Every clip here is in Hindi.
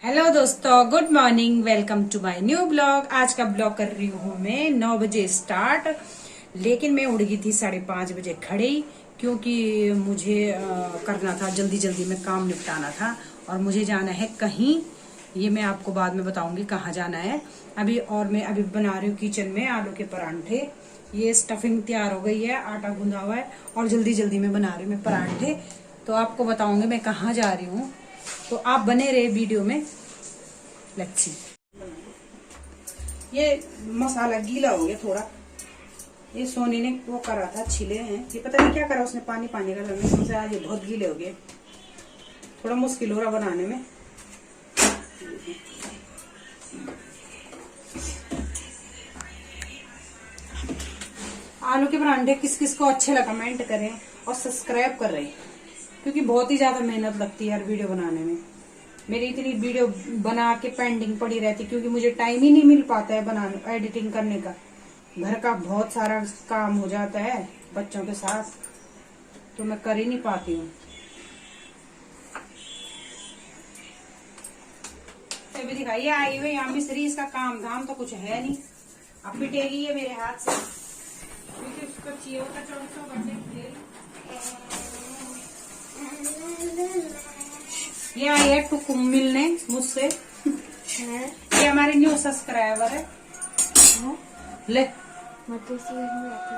हेलो दोस्तों, good morning. Welcome to my new blog. आज का ब्लॉग कर रही हूँ मैं 9 बजे स्टार्ट, लेकिन मैं उठ गई थी 5:30 बजे खड़ी, क्योंकि मुझे करना था, जल्दी जल्दी में काम निपटाना था और मुझे जाना है कहीं। ये मैं आपको बाद में बताऊंगी कहाँ जाना है अभी। और मैं अभी बना रही हूँ किचन में आलू के परांठे। ये स्टफिंग तैयार हो गई है, आटा गूंदा हुआ है और जल्दी जल्दी में बना रही हूँ मैं परांठे। तो आपको बताऊंगी मैं कहाँ जा रही हूँ, तो आप बने रहे वीडियो में। Let's see. ये मसाला गीला हो गया थोड़ा, ये सोनी ने वो करा था, छिले हैं, ये पता नहीं क्या करा उसने, पानी पानी का लगने से आज ये बहुत गीले हो गए। थोड़ा मुश्किल हो रहा बनाने में। आलू के परांठे किस किस को अच्छे लगा कमेंट करें और सब्सक्राइब कर रहे, क्योंकि बहुत ही ज्यादा मेहनत लगती है यार वीडियो बनाने में। मेरी इतनी वीडियो बना के पेंडिंग पड़ी रहती, क्योंकि मुझे टाइम ही नहीं मिल पाता है बनाने एडिटिंग करने का। घर का बहुत सारा काम हो जाता है बच्चों के साथ, तो मैं कर ही नहीं पाती हूँ। अभी दिखाइए आई हुई यहाँ मिस्त्री, इसका काम धाम तो कुछ है नहीं। अब पिटेगी ये मेरे हाथ से, क्योंकि उसको चाहिए होता 24 घंटे। ये आई है टुक मिलने मुझसे, ये हमारे न्यू सब्सक्राइबर है। ले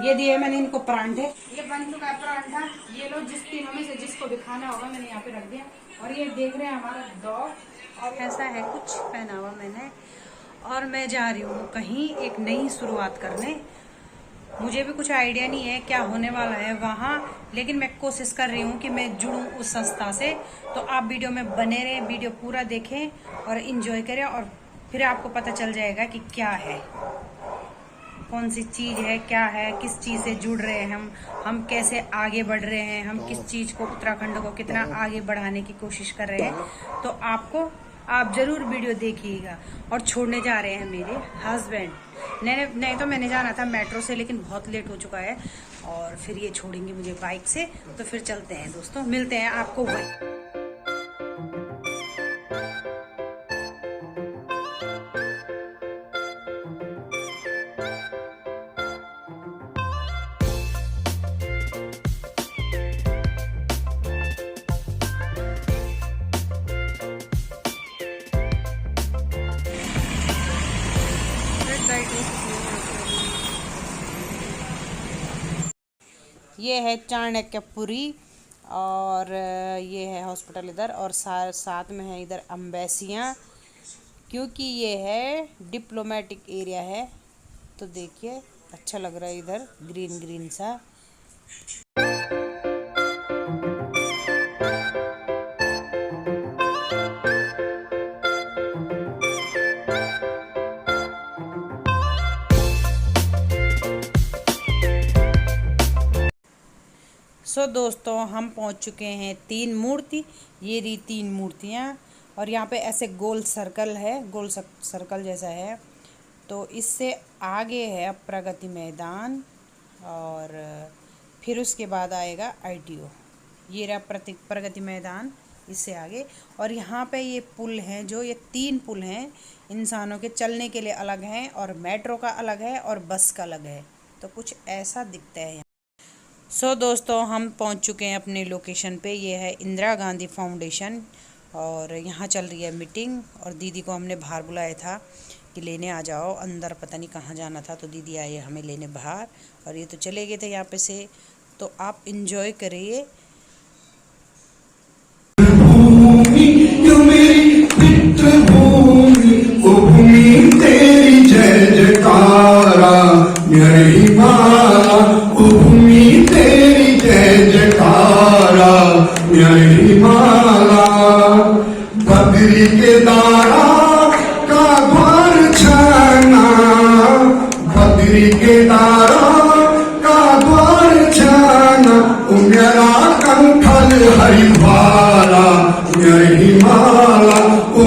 ये दिए मैंने इनको परांठे। ये बन चुका है परांठा, ये लो। जिस तीनों में से जिसको भी खाना होगा मैंने यहाँ पे रख दिया। और ये देख रहे हैं हमारा डॉग, और ऐसा है कुछ पहना हुआ मैंने। और मैं जा रही हूँ कहीं एक नई शुरुआत करने। मुझे भी कुछ आइडिया नहीं है क्या होने वाला है वहाँ, लेकिन मैं कोशिश कर रही हूँ कि मैं जुड़ूं उस संस्था से। तो आप वीडियो में बने रहें, वीडियो पूरा देखें और एंजॉय करें, और फिर आपको पता चल जाएगा कि क्या है, कौन सी चीज है, क्या है, किस चीज से जुड़ रहे हैं हम कैसे आगे बढ़ रहे हैं, हम किस चीज को, उत्तराखंड को कितना आगे बढ़ाने की कोशिश कर रहे हैं। तो आप जरूर वीडियो देखिएगा। और छोड़ने जा रहे हैं मेरे हस्बैंड। नहीं तो मैंने जाना था मेट्रो से, लेकिन बहुत लेट हो चुका है, और फिर ये छोड़ेंगे मुझे बाइक से। तो फिर चलते हैं दोस्तों, मिलते हैं आपको वहीं। ये है चाणक्यपुरी, और ये है हॉस्पिटल इधर, और साथ में है इधर अम्बेसियाँ, क्योंकि ये है डिप्लोमेटिक एरिया है। तो देखिए अच्छा लग रहा है इधर, ग्रीन ग्रीन सा। दोस्तों हम पहुंच चुके हैं 3 मूर्ति। ये रही 3 मूर्तियां, और यहाँ पे ऐसे गोल सर्कल है, गोल सर्कल जैसा है। तो इससे आगे है प्रगति मैदान, और फिर उसके बाद आएगा ITO। ये रहा प्रगति मैदान, इससे आगे। और यहाँ पे ये पुल हैं, जो ये 3 पुल हैं, इंसानों के चलने के लिए अलग हैं, और मेट्रो का अलग है, और बस का अलग है। तो कुछ ऐसा दिखता है। दोस्तों हम पहुंच चुके हैं अपने लोकेशन पे। ये है इंदिरा गांधी फाउंडेशन, और यहाँ चल रही है मीटिंग। और दीदी को हमने बाहर बुलाया था कि लेने आ जाओ अंदर, पता नहीं कहाँ जाना था, तो दीदी आई है हमें लेने बाहर। और ये तो चले गए थे यहाँ पे से। तो आप इंजॉय करिए। बद्री के दारा का द्वार छाना, बद्री के दारा का द्वार छाना, मेरा कंठल हरिवाला मेरी माला,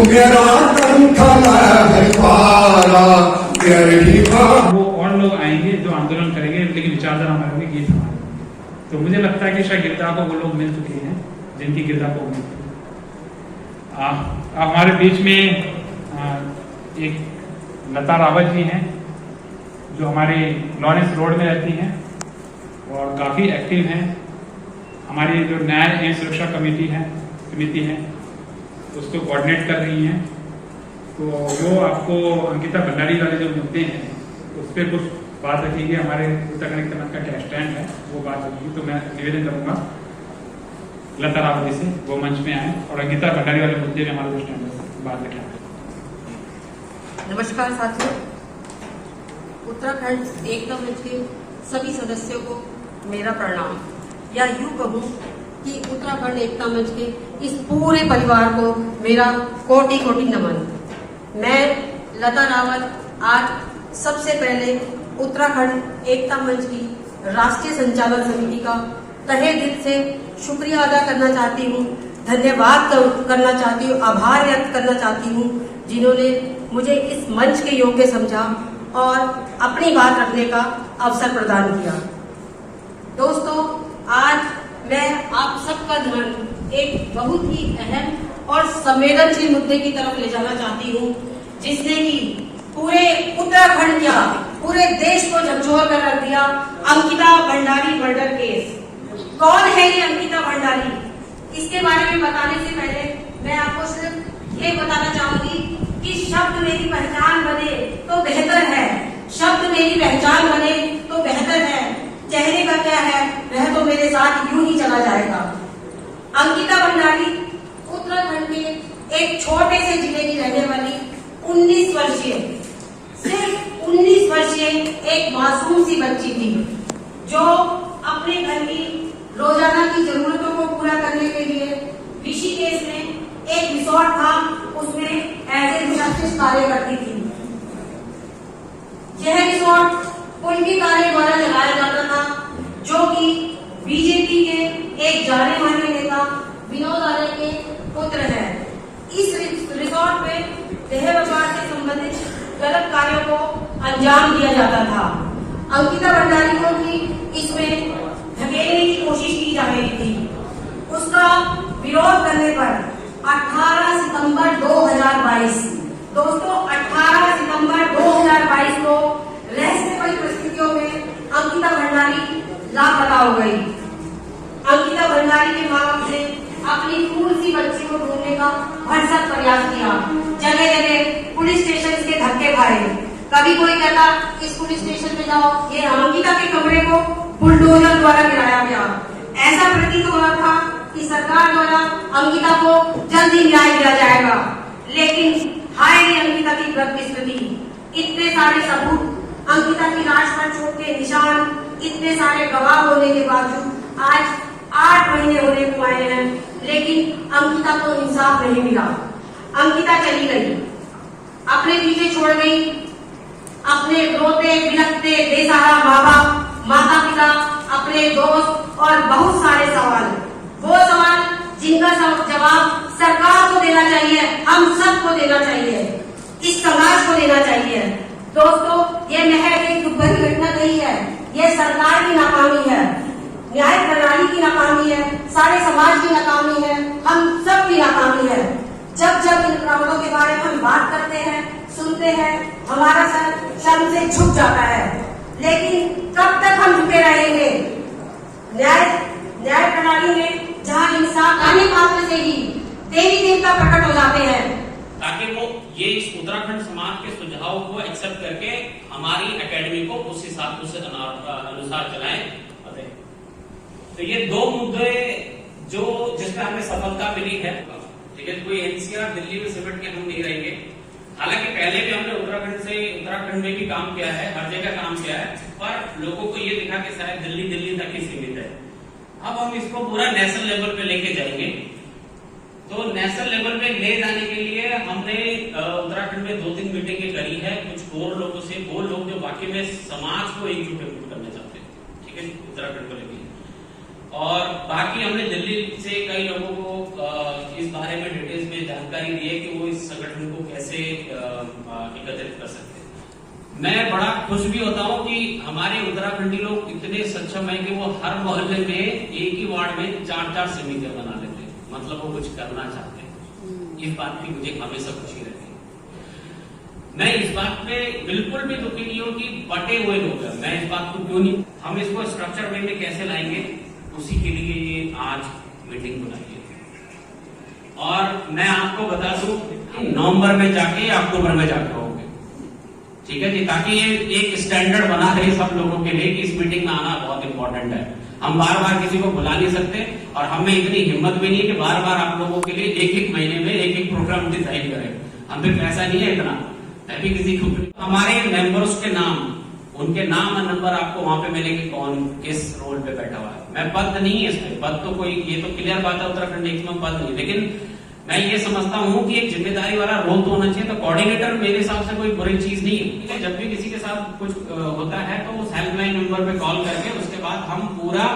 मेरा कंठल हरिवाला मेरी माला। वो और लोग आएंगे जो आंदोलन करेंगे, लेकिन विचारधारा हमारे गीत हमारे। तो मुझे लगता है कि शायद गिरदा को वो लोग मिल चुके हैं जिनकी गिरदा को मिलती है। हमारे बीच में एक लता रावत जी हैं जो हमारे लॉरेंस रोड में रहती हैं और काफ़ी एक्टिव हैं। हमारी जो न्याय एवं सुरक्षा समिति है उसको कोऑर्डिनेट कर रही हैं। तो वो आपको अंकिता भंडारी वाले जो मुद्दे हैं उस पर कुछ बात रखेंगे। हमारे उत्तराखंड के का क्या स्टैंड है वो बात रखेंगी। तो मैं निवेदन करूंगा लता रावत जी से वो मंच में आए और अंकिता भंडारी वाले मुद्दे में हमारा जो स्टैंड है बात रखें। नमस्कार साथियों, उत्तराखंड एकता मंच के सभी सदस्यों को मेरा प्रणाम, या यूं कहूं कि उत्तराखंड एकता मंच के इस पूरे परिवार को मेरा कोटि कोटि नमन। मैं लता रावत आज सबसे पहले उत्तराखंड एकता मंच की राष्ट्रीय संचालन समिति का तहे दिल से शुक्रिया अदा करना चाहती हूँ, धन्यवाद करना चाहती हूँ, आभार व्यक्त करना चाहती हूँ जिन्होंने मुझे इस मंच के योग्य समझा और अपनी बात रखने का अवसर प्रदान किया। दोस्तों, आज मैं आप सबका ध्यान एक बहुत ही अहम और संवेदनशील मुद्दे की तरफ ले जाना चाहती हूँ, जिसने कि पूरे उत्तराखंड क्या पूरे देश को झकझोर कर रख दिया। Ankita Bhandari murder case. कौन है ये अंकिता भंडारी? इसके बारे में बताने से पहले मैं आपको सिर्फ ये बताना चाहूंगी कि शब्द मेरी पहचान बने तो बेहतर है, शब्द मेरी पहचान बने तो बेहतर है, चेहरे का क्या है वह तो मेरे साथ यूं ही चला जाएगा। अंकिता भंडारी उत्तराखंड के एक छोटे से जिले की रहने वाली 19 वर्षीय, सिर्फ 19 वर्षीय एक मासूम सी बच्ची थी जो अपने घर की रोजाना की जरूरतों को पूरा करने के लिए ऋषिकेश में एक रिसोर्ट था, उसमें एज ए रिसेप्शनिस्ट कार्य करती थी। यह रिसोर्ट उनकी कार्य द्वारा चलाया जाता था, जो कि बीजेपी के एक जाने माने नेता विनोद आर्य के पुत्र है। इस रिसोर्ट में देह व्यापार से संबंधित गलत कार्यों को अंजाम दिया जाता था। अंकिता भंडारी को भी इसमें धकेलने की कोशिश की जा रही थी। उसका विरोध करने पर 18 सितंबर 2022 दोस्तों 18 सितंबर 2022 को रहस्यमय परिस्थितियों में अंकिता भंडारी लापता हो गई। अंकिता भंडारी के मां बाप ने अपनी फूल सी बच्ची को ढूंढने का भरसक प्रयास किया, जगह जगह पुलिस स्टेशन के धक्के खाए। कभी कोई कहता इस पुलिस स्टेशन में जाओ, ये अंकिता के कमरे को बुलडोजर द्वारा गिराया गया। ऐसा प्रतीत हो रहा था कि सरकार द्वारा अंकिता को जल्दी न्याय दिया जाएगा, लेकिन हाय रे अंकिता की बदकिस्मती, इतने सारे सबूत, अंकिता की लाश पर चोट के निशान, इतने सारे गवाह होने के बावजूद आज 8 महीने होने को आए हैं, लेकिन अंकिता को इंसाफ नहीं मिला। अंकिता चली गई, अपने पीछे छोड़ गई अपने रोते बिलखते बेसहारा माँ बाप, माता पिता, अपने दोस्त और बहुत सारे सवाल, वो सवाल जिनका जवाब सरकार को देना चाहिए, हम सबको देना चाहिए, इस समाज को देना चाहिए। दोस्तों, ये महज एक दुख भरी घटना नहीं है, ये सरकार की नाकामी है, न्याय प्रणाली की नाकामी है, सारे समाज की नाकामी है, हम सब की नाकामी है। जब जब इन प्रावधानों के बारे में हम बात करते हैं, सुनते हैं, हमारा सर शर्म से झुक जाता है। लेकिन कब तक हम झुके रहेंगे? न्याय प्रणाली में जहाँ इंसाफ आने मात्र से ही देवी देवता प्रकट हो जाते हैं, ताकि वो ये इस उत्तराखंड समाज के सुझाव को एक्सेप्ट करके हमारी एकेडमी को उस हिसाब से अनुसार चलाएं। तो ये 2 मुद्दे जो जिसमें हमें सफलता मिली है, ठीक है, कोई एनसीआर दिल्ली में सिमट के हम नहीं रहेंगे। हालांकि पहले भी हमने उत्तराखंड में भी काम किया है, हर जगह काम किया है, पर लोगों को ये दिखा कि शायद दिल्ली तक ही सीमित है। अब हम इसको पूरा नेशनल लेवल पे लेके जाएंगे। तो नेशनल लेवल पे ले जाने के लिए हमने उत्तराखंड में 2-3 मीटिंगें करी है कुछ और लोगों से, वो लोग जो वाकई में समाज को एकजुट करना चाहते हैं, ठीक है, उत्तराखंड को लेकर। और बाकी हमने दिल्ली से कई लोगों को इस बारे में डिटेल्स में जानकारी दी है कि वो इस संगठन को कैसे एकत्रित कर सकते हैं। मैं बड़ा खुश भी होता हूं कि हमारे उत्तराखंडी लोग इतने सक्षम है कि वो हर मोहल्ले में एक ही वार्ड में 4-4 समितियां बना लेते हैं, मतलब वो कुछ करना चाहते हैं। इस बात की मुझे हमेशा खुशी रहती है। मैं इस बात पे बिल्कुल भी दुखी नहीं हूं कि बटे हुए लोग हैं। मैं इस बात को क्यों नहीं, हम इसको स्ट्रक्चर वे में कैसे लाएंगे, उसी के लिए ये आज मीटिंग बुलाई है। और मैं आपको बता दूं, नवंबर में जाके या अक्टूबर में जाके होंगे, ठीक है जी, ताकि ये एक स्टैंडर्ड बना रहे सब लोगों के लिए कि इस मीटिंग में आना बहुत इंपॉर्टेंट है। हम बार बार किसी को बुला नहीं सकते और हमें इतनी हिम्मत भी नहीं है कि बार बार आप लोगों के लिए एक एक महीने में एक एक प्रोग्राम डिजाइन करें। हम पे पैसा नहीं है इतना, मैं भी किसी को, हमारे मेंबर्स के नाम, उनके नाम और नंबर आपको वहां पे मिलेंगे, कौन किस रोल पे बैठा हुआ है। मैं पद नहीं है इसमें, पद तो कोई, ये तो क्लियर बात है उत्तराखंड एक में पद नहीं, लेकिन मैं ये समझता हूं कि एक जिम्मेदारी वाला रोल तो होना चाहिए। तो कोऑर्डिनेटर मेरे हिसाब से कोई बुरी चीज नहीं है। जब भी किसी के साथ कुछ होता है तो उस हेल्पलाइन नंबर पे कॉल करके उसके बाद हम पूरा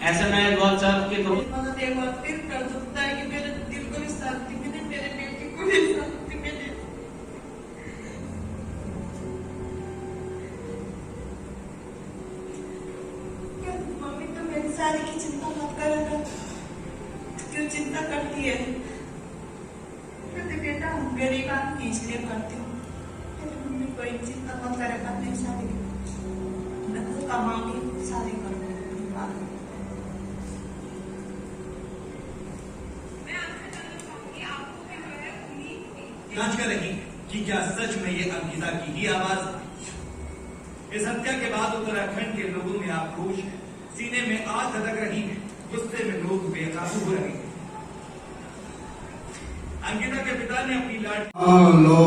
SMS WhatsApp के थ्रू, एक बार फिर कर सकता है कि मेरे दिल को भी शांति मिले, मेरे बेटे को भी शांति मिले। मम्मी तो मेरी शादी की चिंता मत करेगा, क्यों चिंता करती है? कहते बेटा हम गरीब आदमी इसलिए करती हूँ। मम्मी कोई चिंता मत करेगा मेरी शादी की, मैं खुद कमाऊंगी, शादी करूंगी। जांच करेगी कि क्या सच में ये अंकिता की ही आवाज है। इस हत्या के बाद उत्तराखंड के लोगों में आक्रोश है, सीने में आग धधक रही है, गुस्से में लोग बेकाबू हो रहे हैं। अंकिता के पिता ने अपनी लाठी आलो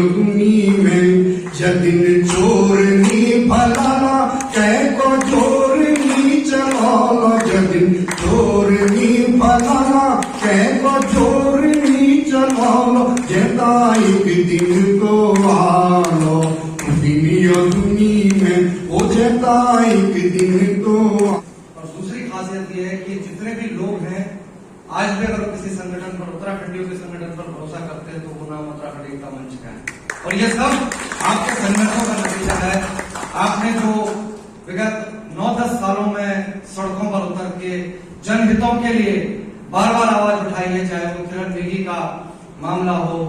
दुनी में जदिन चोरनी भलाना कह को चोरनी चलाना, जदिन चोरनी भलाना कह को चोरनी चलाना, जता एक दिन को आलो दुनी में, ओ जता एक दिन को। और दूसरी खासियत यह है कि जितने भी लोग हैं आज भी अगर किसी संगठन पर, उत्तराखंडियों के संगठन पर भरोसा करते हैं तो वो नाम उत्तराखंड एकता मंच का है। और ये सब आपके संगठनों का नतीजा है। आपने जो विगत 9-10 सालों में सड़कों पर उतर के जनहितों के लिए बार बार आवाज उठाई है, चाहे वो किरण बेगी का मामला हो,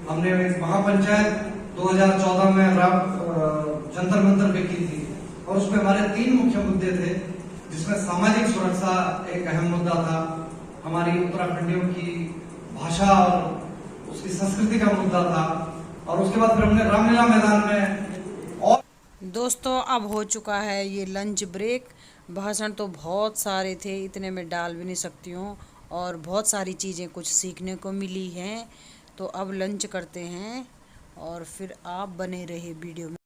हमने महापंचायत 2014 में जंतर मंतर पे की थी और उसमें हमारे 3 मुख्य मुद्दे थे, जिसमें सामाजिक सुरक्षा एक अहम मुद्दा था, हमारी उत्तराखंडियों की भाषा और उसकी संस्कृति का मुद्दा था, और उसके बाद फिर हमने रामलीला मैदान में। और दोस्तों अब हो चुका है ये लंच ब्रेक। भाषण तो बहुत सारे थे, इतने में डाल भी नहीं सकती हूँ, और बहुत सारी चीज़ें कुछ सीखने को मिली हैं। तो अब लंच करते हैं और फिर आप बने रहे वीडियो में।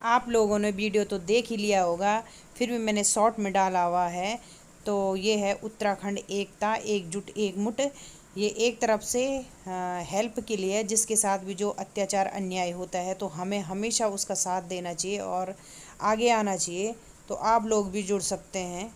आप लोगों ने वीडियो तो देख ही लिया होगा, फिर भी मैंने शॉर्ट में डाला हुआ है। तो ये है उत्तराखंड एकता, एकजुट एकमुट। ये एक तरफ से हेल्प के लिए, जिसके साथ भी जो अत्याचार अन्याय होता है तो हमें हमेशा उसका साथ देना चाहिए और आगे आना चाहिए। तो आप लोग भी जुड़ सकते हैं।